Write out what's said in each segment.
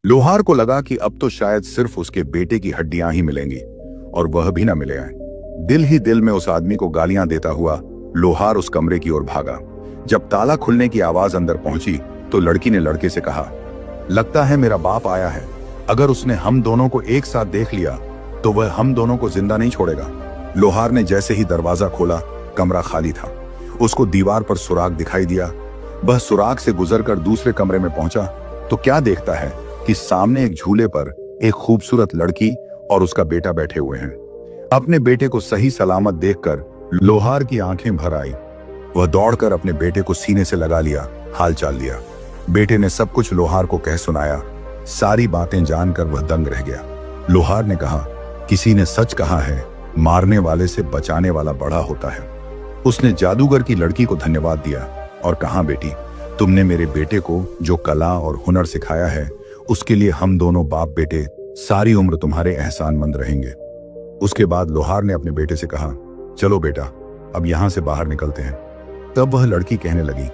लोहार को लगा कि अब तो शायद सिर्फ उसके बेटे की हड्डियां ही मिलेंगी और वह भी न मिले आए। दिल ही दिल में उस आदमी को गालियां देता हुआ लोहार उस कमरे की ओर भागा। जब ताला खुलने की आवाज अंदर पहुंची तो लड़की ने लड़के से कहा, लगता है मेरा बाप आया है। अगर उसने हम दोनों को एक साथ देख लिया तो वह हम दोनों को जिंदा नहीं छोड़ेगा। लोहार ने जैसे ही दरवाजा खोला, कमरा खाली था। उसको दीवार पर सुराग दिखाई दिया। वह सुराग से गुजरकर दूसरे कमरे में पहुंचा तो क्या देखता है कि सामने एक झूले पर एक खूबसूरत लड़की और उसका बेटा बैठे हुए हैं। अपने बेटे को सही सलामत देखकर लोहार की आंखें भर आई। वह दौड़कर अपने बेटे को सीने से लगा लिया, हाल चाल लिया। बेटे ने सब कुछ लोहार को कह सुनाया। सारी बातें जानकर वह दंग रह गया। लोहार ने कहा, किसी ने सच कहा है, मारने वाले से बचाने वाला बड़ा होता है। उसने जादूगर की लड़की को धन्यवाद दिया और कहा, बेटी, तुमने मेरे बेटे को जो कला और हुनर सिखाया है उसके लिए हम दोनों बाप बेटे सारी उम्र तुम्हारे एहसानमंद रहेंगे। उसके बाद लोहार ने अपने बेटे से कहा, चलो बेटा, अब यहां से बाहर निकलते हैं। तब वह लड़की कहने लगी,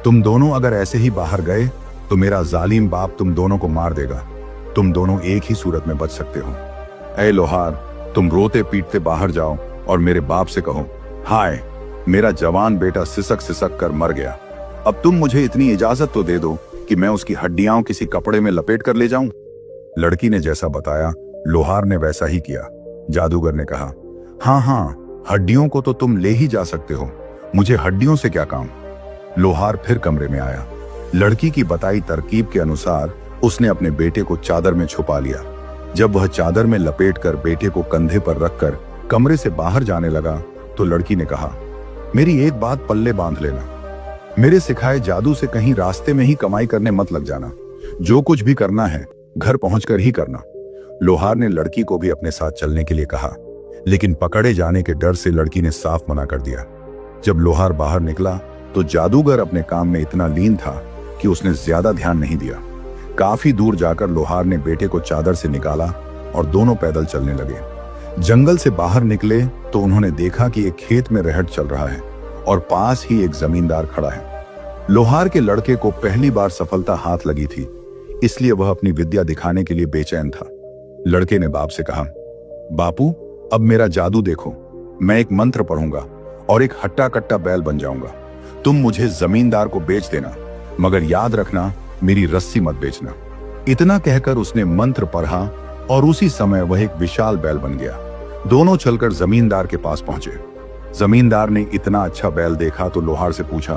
तुम दोनों अगर ऐसे ही बाहर गए तो मेरा जालिम बाप तुम दोनों को मार देगा। तुम दोनों एक ही सूरत में बच सकते हो। ऐ लोहार, तुम रोते पीटते बाहर जाओ और मेरे बाप से कहो, हाय, मेरा जवान बेटा सिसक सिसक कर मर गया। अब तुम मुझे इतनी इजाजत तो दे दो कि मैं उसकी हड्डियां किसी कपड़े में लपेट कर ले जाऊं। लड़की ने जैसा बताया लोहार ने वैसा ही किया। जादूगर ने कहा, हाँ हाँ, हड्डियों को तो तुम ले ही जा सकते हो, मुझे हड्डियों से क्या काम। लोहार फिर कमरे में आया। लड़की की बताई तरकीब के अनुसार उसने अपने बेटे को चादर में छुपा लिया। जब वह चादर में लपेटकर बेटे को कंधे पर रखकर कमरे से बाहर जाने लगा तो लड़की ने कहा, मेरी एक बात पल्ले बांध लेना, मेरे सिखाए जादू से कहीं रास्ते में ही कमाई करने मत लग जाना। जो कुछ भी करना है घर पहुंचकर ही करना। लोहार ने लड़की को भी अपने साथ चलने के लिए कहा, लेकिन पकड़े जाने के डर से लड़की ने साफ मना कर दिया। जब लोहार बाहर निकला तो जादूगर अपने काम में इतना लीन था कि उसने ज्यादा ध्यान नहीं दिया। काफी दूर जाकर लोहार ने बेटे को चादर से निकाला और दोनों पैदल चलने लगे। जंगल से बाहर निकले तो उन्होंने देखा कि एक खेत में रहट चल रहा है और पास ही एक जमींदार खड़ा है। लोहार के लड़के को पहली बार सफलता हाथ लगी थी, इसलिए वह अपनी विद्या दिखाने के लिए बेचैन था। लड़के ने बाप से कहा, बापू, अब मेरा जादू देखो। मैं एक मंत्र पढ़ूंगा और एक हट्टा कट्टा बैल बन जाऊंगा। तुम मुझे जमींदार को बेच देना, मगर याद रखना मेरी रस्सी मत बेचना। इतना कहकर उसने मंत्र पढ़ा और उसी समय वह एक विशाल बैल बन गया। दोनों चलकर जमींदार के पास पहुंचे। जमींदार ने इतना अच्छा बैल देखा तो लोहार से पूछा,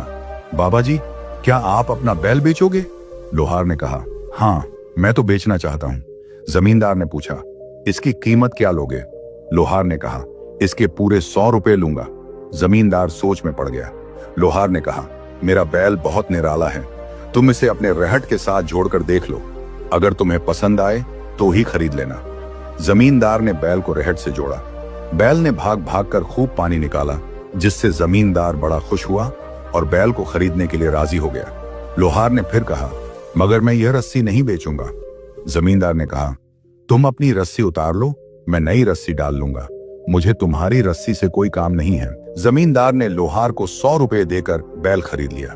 बाबा जी, क्या आप अपना बैल बेचोगे? लोहार ने कहा, हाँ, मैं तो बेचना चाहता हूं। जमींदार ने पूछा, इसकी कीमत क्या लोगे? लोहार ने कहा, इसके पूरे 100 रुपए लूंगा। जमींदार सोच में पड़ गया। लोहार ने कहा, मेरा बैल बहुत निराला है, तुम इसे अपने रहट के साथ जोड़कर देख लो। अगर तुम्हें पसंद आए तो ही खरीद लेना। जमींदार ने बैल को रहट से जोड़ा। बैल ने भाग भाग कर खूब पानी निकाला, जिससे जमींदार बड़ा खुश हुआ और बैल को खरीदने के लिए राजी हो गया। लोहार ने फिर कहा, मगर मैं यह रस्सी नहीं बेचूंगा। जमींदार ने कहा, तुम अपनी रस्सी उतार लो, मैं नई रस्सी डाल लूंगा। मुझे तुम्हारी रस्सी से कोई काम नहीं है। जमींदार ने लोहार को 100 रुपए देकर बैल खरीद लिया।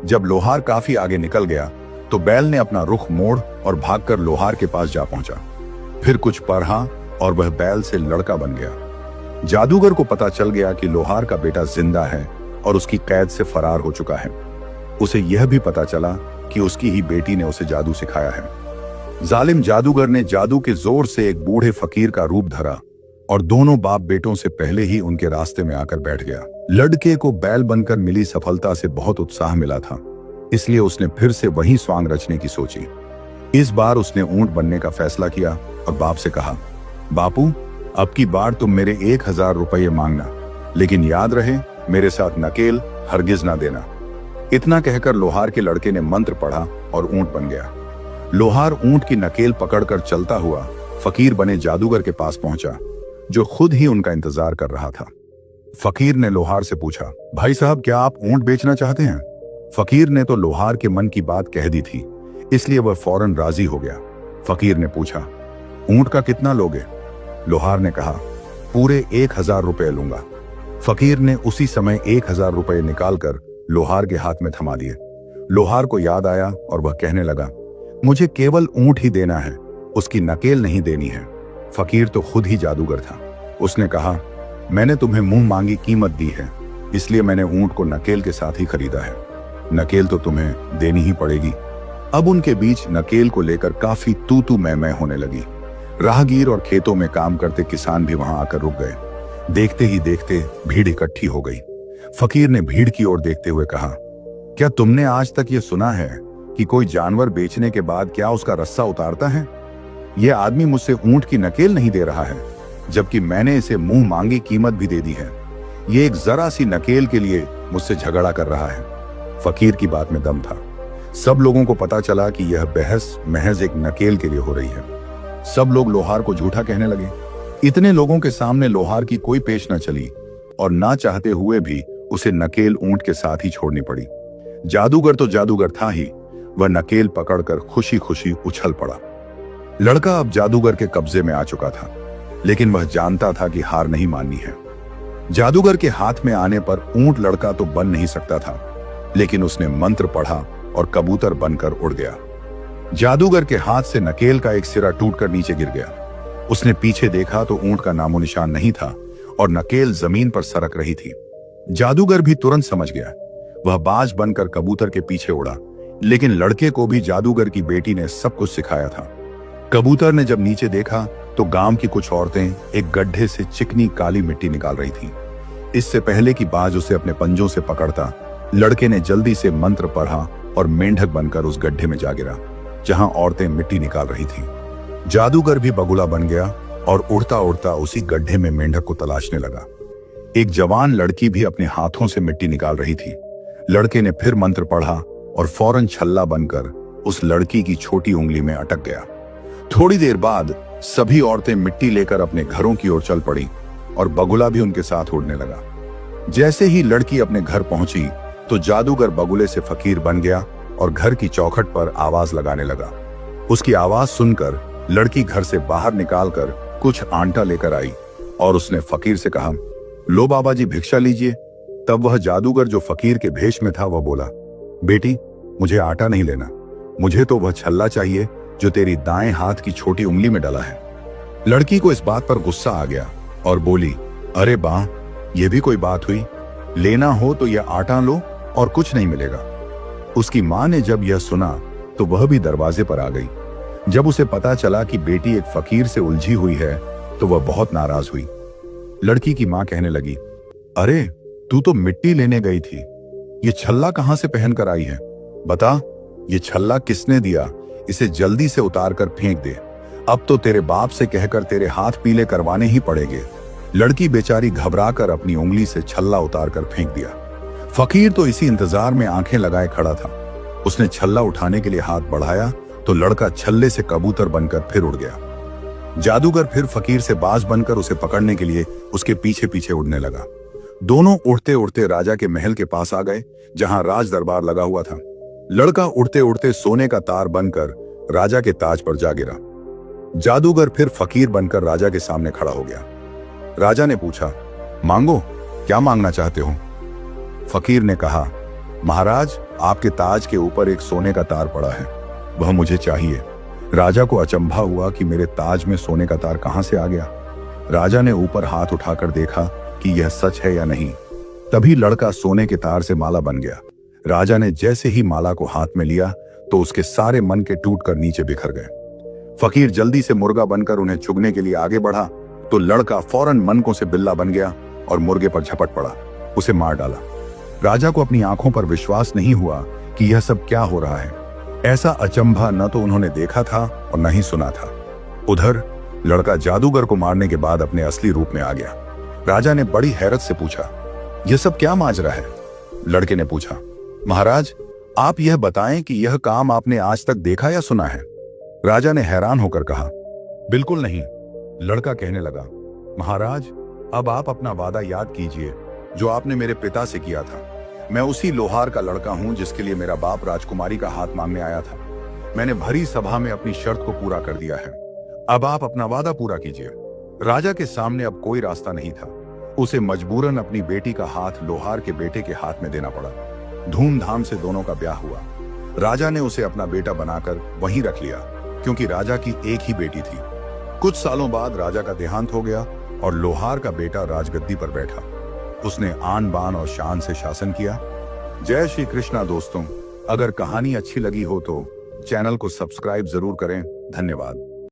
जब लोहार काफी आगे निकल गया तो बैल ने अपना रुख मोड़ और भागकर लोहार के पास जा पहुंचा। फिर कुछ पढ़ा और वह बैल से लड़का बन गया। जादूगर को पता चल गया कि लोहार का बेटा जिंदा है और उसकी कैद से फरार हो चुका है। उसे यह भी पता चला कि उसकी ही बेटी ने उसे जादू सिखाया है। जालिम जादूगर ने जादू के जोर से एक बूढ़े फकीर का रूप धरा और दोनों बाप बेटों से पहले ही उनके रास्ते में आकर बैठ गया। लड़के को बैल बनकर मिली सफलता से बहुत उत्साह मिला था, इसलिए उसने फिर से वही स्वांग रचने की सोची। इस बार उसने ऊंट बनने का फैसला किया और बाप से कहा, बापू, अब की बार तुम मेरे 1000 रुपये मांगना, लेकिन याद रहे मेरे साथ नकेल हरगिज ना देना। इतना कहकर लोहार के लड़के ने मंत्र पढ़ा और ऊंट बन गया। लोहार ऊंट की नकेल पकड़कर चलता हुआ फकीर बने जादूगर के पास पहुंचा, जो खुद ही उनका इंतजार कर रहा था। फकीर ने लोहार से पूछा, भाई साहब, क्या आप ऊंट बेचना चाहते हैं? फकीर ने तो लोहार के मन की बात कह दी थी, इसलिए वह फौरन राजी हो गया। फकीर ने पूछा, ऊंट का कितना लोगे? लोहार ने कहा, पूरे 1000 रुपए लूंगा। फकीर ने उसी समय 1000 रुपए निकालकर लोहार के हाथ में थमा दिए। लोहार को याद आया और वह कहने लगा, मुझे केवल ऊंट ही देना है, उसकी नकेल नहीं देनी है। फकीर तो खुद ही जादूगर था। उसने कहा, मैंने तुम्हें मुंह मांगी कीमत दी है, इसलिए मैंने ऊंट को नकेल के साथ ही खरीदा है। नकेल तो तुम्हें देनी ही पड़ेगी। अब उनके बीच नकेल को लेकर काफी तू मैं होने लगी। राहगीर और खेतों में काम करते किसान भी वहां आकर रुक गए। देखते ही देखते भीड़ इकट्ठी हो गई। फकीर ने भीड़ की ओर देखते हुए कहा, क्या तुमने आज तक यह सुना है कि कोई जानवर बेचने के बाद क्या उसका रस्सा उतारता है? यह आदमी मुझसे ऊंट की नकेल नहीं दे रहा है, जबकि मैंने इसे मुंह मांगी कीमत भी दे दी है। ये एक जरा सी नकेल के लिए मुझसे झगड़ा कर रहा है। फकीर की बात में दम था। सब लोगों को पता चला कि यह बहस महज एक नकेल के लिए हो रही है। सब लोग लोहार को झूठा कहने लगे। इतने लोगों के सामने लोहार की कोई पेश न चली और ना चाहते हुए भी उसे नकेल ऊंट के साथ ही छोड़नी पड़ी। जादूगर तो जादूगर था ही, वह नकेल पकड़कर खुशी खुशी उछल पड़ा। लड़का अब जादूगर के कब्जे में आ चुका था, लेकिन वह जानता था कि हार नहीं माननी है। जादूगर के हाथ में आने पर ऊंट लड़का तो बन नहीं सकता था, लेकिन उसने मंत्र पढ़ा और कबूतर बनकर उड़ गया। जादूगर के हाथ से नकेल का एक सिरा टूटकर नीचे गिर गया। उसने पीछे देखा तो ऊंट का नामो निशान नहीं था और नकेल जमीन पर सरक रही थी। जादूगर भी तुरंत समझ गया। वह बाज बनकर कबूतर के पीछे उड़ा, लेकिन लड़के को भी जादूगर की बेटी ने सब कुछ सिखाया था। कबूतर ने जब नीचे देखा तो गांव की कुछ औरतें एक गड्ढे से चिकनी काली मिट्टी निकाल रही थीं। इससे पहले कि बाज उसे अपने पंजों से पकड़ता, लड़के ने जल्दी से मंत्र पढ़ा और मेंढक बनकर उस गड्ढे में जा गिरा जहां औरतें मिट्टी निकाल रही थीं। जादूगर भी बगुला बन गया और उड़ता उड़ता उसी गड्ढे में मेंढक को तलाशने लगा। एक जवान लड़की भी अपने हाथों से मिट्टी निकाल रही थी। लड़के ने फिर मंत्र पढ़ा और फौरन छल्ला बनकर उस लड़की की छोटी उंगली में अटक गया। थोड़ी देर बाद सभी औरतें मिट्टी लेकर अपने घरों की ओर चल पड़ी और बगुला भी उनके साथ उड़ने लगा। जैसे ही लड़की अपने घर पहुंची तो जादूगर बगुले से फकीर बन गया और घर की चौखट पर आवाज लगाने लगा। उसकी आवाज सुनकर लड़की घर से बाहर निकालकर कुछ आंटा लेकर आई और उसने फकीर से कहा, लो बाबा जी भिक्षा लीजिए। तब वह जादूगर जो फकीर के भेष में था वह बोला, बेटी मुझे आटा नहीं लेना, मुझे तो वह छल्ला चाहिए जो तेरी दाएं हाथ की छोटी उंगली में डला है। लड़की को इस बात पर गुस्सा आ गया और बोली, अरे बा, यह भी कोई बात हुई? लेना हो तो यह आटा लो और कुछ नहीं मिलेगा। उसकी मां ने जब यह सुना तो वह भी दरवाजे पर आ गई। जब उसे पता चला कि बेटी एक फकीर से उलझी हुई है तो वह बहुत नाराज हुई। लड़की की मां कहने लगी, अरे तू तो मिट्टी लेने गई थी, ये छल्ला कहां से पहन कर आई है? बता, ये छल्ला किसने दिया? इसे जल्दी से उतार कर फेंक दे। अब तो तेरे बाप से कहकर तेरे हाथ पीले करवाने ही पड़ेंगे। लड़की बेचारी घबराकर अपनी उंगली से छल्ला उतार कर फेंक दिया। फकीर तो इसी इंतजार में आंखें लगाए खड़ा था। उसने छल्ला उठाने के लिए हाथ बढ़ाया तो लड़का छल्ले से कबूतर बनकर फिर उड़ गया। जादूगर फिर फकीर से बाज बनकर उसे पकड़ने के लिए उसके पीछे पीछे उड़ने लगा। दोनों उड़ते उड़ते राजा के महल के पास आ गए जहां राज दरबार लगा हुआ था। लड़का उड़ते उड़ते सोने का तार बनकर राजा के ताज पर जा गिरा। जादूगर फिर फकीर बनकर राजा के सामने खड़ा हो गया। राजा ने पूछा, मांगो, क्या मांगना चाहते हो? फकीर ने कहा, महाराज आपके ताज के ऊपर एक सोने का तार पड़ा है, वह मुझे चाहिए। राजा को अचंभा हुआ कि मेरे ताज में सोने का तार कहां से आ गया। राजा ने ऊपर हाथ उठाकर देखा कि यह सच है या नहीं। तभी लड़का सोने के तार से माला बन गया। राजा ने जैसे ही माला को हाथ में लिया तो उसके सारे मन के टूटकर नीचे बिखर गए। फकीर जल्दी से मुर्गा बनकर उन्हें चुगने के लिए आगे बढ़ा तो लड़का फौरन मनकों से बिल्ला बन गया और मुर्गे पर झपट पड़ा, उसे मार डाला। राजा को अपनी आंखों पर विश्वास नहीं हुआ कि यह सब क्या हो रहा है। ऐसा अचंभा न तो उन्होंने देखा था और न ही सुना था। उधर लड़का जादूगर को मारने के बाद अपने असली रूप में आ गया। राजा ने बड़ी हैरत से पूछा, यह सब क्या माजरा है? लड़के ने पूछा, महाराज आप यह बताएं कि यह काम आपने आज तक देखा या सुना है? राजा ने हैरान होकर कहा, बिल्कुल नहीं। लड़का कहने लगा, महाराज अब आप अपना वादा याद कीजिए जो आपने मेरे पिता से किया था। मैं उसी लोहार का लड़का हूं जिसके लिए मेरा बाप राजकुमारी का हाथ मांगने आया था। मैंने भरी सभा में अपनी शर्त को पूरा कर दिया है। अब आप अपना वादा पूरा कीजिए। राजा के सामने अब कोई रास्ता नहीं था। उसे मजबूरन अपनी बेटी का हाथ लोहार के बेटे के हाथ में देना पड़ा। धूमधाम से दोनों का ब्याह हुआ। राजा ने उसे अपना बेटा बनाकर वहीं रख लिया, क्योंकि राजा की एक ही बेटी थी। कुछ सालों बाद राजा का देहांत हो गया और लोहार का बेटा राजगद्दी पर बैठा। उसने आन बान और शान से शासन किया। जय श्री कृष्णा दोस्तों, अगर कहानी अच्छी लगी हो तो चैनल को सब्सक्राइब जरूर करें। धन्यवाद।